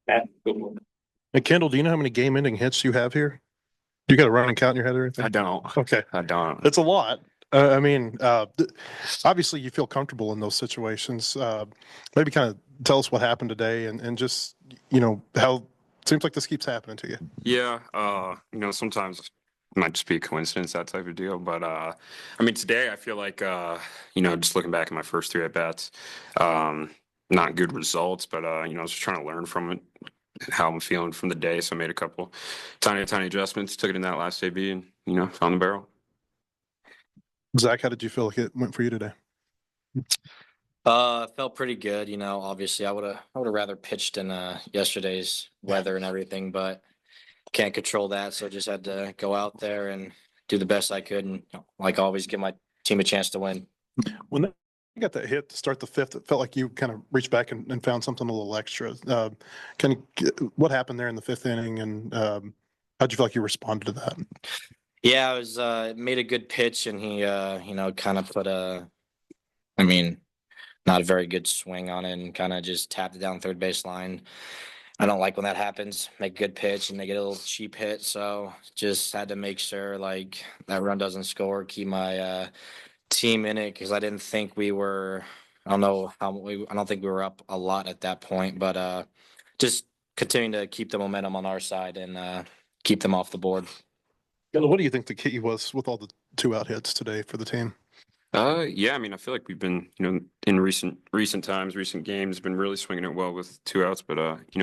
Hey, Kendall, do you know how many game-ending hits you have here? You got a running count in your head or I anything? don't. Okay, I don't. it's a lot. Obviously you feel comfortable in those situations. Maybe kind of tell us what happened today and just, how it seems like this keeps happening to you. Yeah, sometimes it might just be a coincidence, that type of deal. But I mean, today I feel like just looking back at my first three at bats, um, not good results, but I was just trying to learn from it, how I'm feeling from the day. So I made a couple tiny adjustments, took it in that last AB, and found the barrel. Zach, how did you feel like it went for you today? Felt pretty good. Obviously I would have rather pitched in yesterday's weather and everything, but can't control that. So just had to go out there and do the best I could and like always give my team a chance to win. When you got that hit to start the fifth, it felt like you kind of reached back and found something a little extra. What happened there in the fifth inning, and how'd you feel like you responded to that? Yeah, I was made a good pitch and he kind of put I mean, not a very good swing on it and kind of just tapped it down third base line. I don't like when that happens. Make a good pitch and they get a little cheap hit. So just had to make sure like that run doesn't score, keep my team in it because I didn't think we were. I don't know how we. I don't think we were up a lot at that point, but just continuing to keep the momentum on our side and keep them off the board. What do you think the key was with all the two out hits today for the team? Yeah, I mean, I feel like we've been, in recent times, recent games, been really swinging it well with two outs, but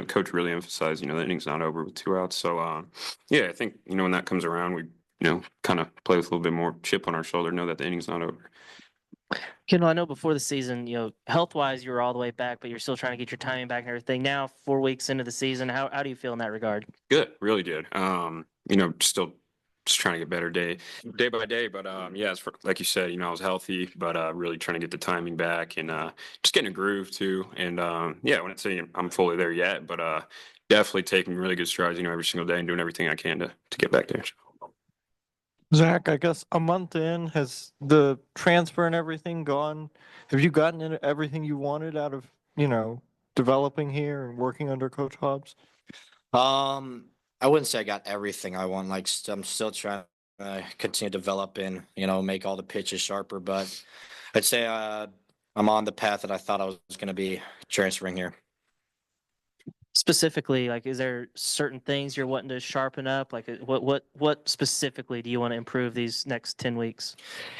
coach really emphasized, the inning's not over with two outs. So, yeah, I think when that comes around, we, kind of play with a little bit more chip on our shoulder, know that the inning's not over. Kendall, I know before the season, health wise, you were all the way back, but you're still trying to get your timing back and everything. Now, 4 weeks into the season, how do you feel in that regard? Good, really good. Still just trying to get better day by day. But yeah, like you said, I was healthy, but really trying to get the timing back and just getting a groove too. And yeah, I wouldn't say I'm fully there yet, but definitely taking really good strides, every single day and doing everything I can to get back there. Zach, I guess a month in, has the transfer and everything gone? Have you gotten into everything you wanted out of, developing here and working under Coach Hobbs? Um, I wouldn't say I got everything I want. Like I'm still trying to continue to develop and make all the pitches sharper, but I'd say I'm on the path that I thought I was going to be transferring here. Specifically, like, is there certain things you're wanting to sharpen up? Like, what specifically do you want to improve these next 10 weeks?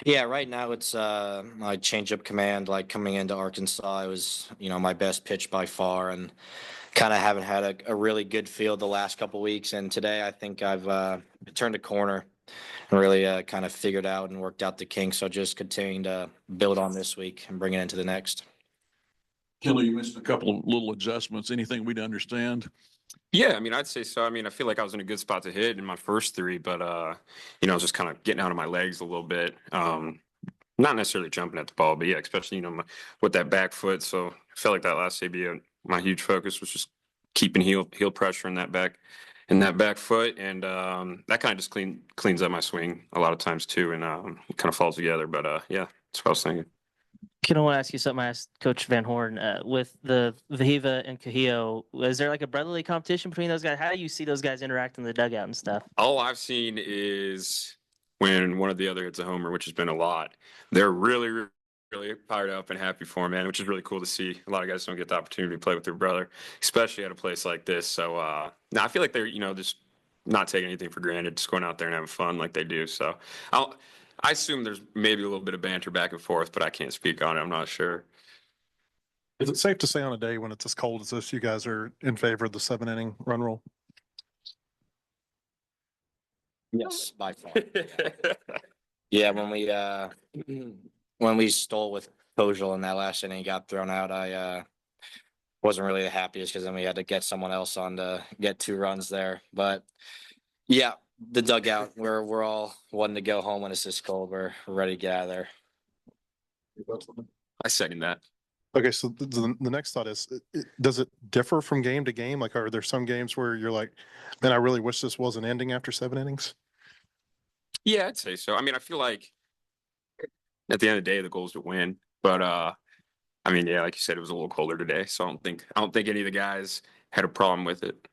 Yeah, right now it's my changeup command. Like coming into Arkansas, it was my best pitch by far, and kind of haven't had a really good field the last couple weeks. And today I think I've turned a corner and really kind of figured out and worked out the kinks. So just continuing to build on this week and bring it into the next. Kendall, you mentioned a couple of little adjustments. Anything we'd understand? Yeah, I mean, I'd say so. I mean, I feel like I was in a good spot to hit in my first three, but I was just kind of getting out of my legs a little bit. Not necessarily jumping at the ball, but yeah, especially with that back foot. So I felt like that last AB, my huge focus was just keeping heel pressure in that back foot, and that kind of just cleans up my swing a lot of times too, and it kind of falls together. But yeah, that's what I was thinking. Can I want to ask you something I asked Coach Van Horn with the Vahiva and Cahillo? Is there like a brotherly competition between those guys? How do you see those guys interact in the dugout and stuff? All I've seen is when one of the other hits a homer, which has been a lot. They're really fired up and happy for him, man, which is really cool to see. A lot of guys don't get the opportunity to play with their brother, especially at a place like this. So, no, I feel like they're, just not taking anything for granted, just going out there and having fun like they do. So, I assume there's maybe a little bit of banter back and forth, but I can't speak on it. I'm not sure. Is it safe to say on a day when it's as cold as this, you guys are in favor of the 7 inning run rule? Yes, by far. Yeah, when we stole with Kojal in that last inning, he got thrown out. I wasn't really the happiest because then we had to get someone else on to get 2 runs there. But yeah, the dugout, we're all wanting to go home when it's this cold. We're ready to get out of there. I second that. Okay, so the next thought is, does it differ from game to game? Like, are there some games where you're like, man, I really wish this wasn't ending after 7 innings? Yeah, I'd say so. I mean, I feel like at the end of the day, the goal is to win. But I mean, yeah, like you said, it was a little colder today, so I don't think any of the guys had a problem with it.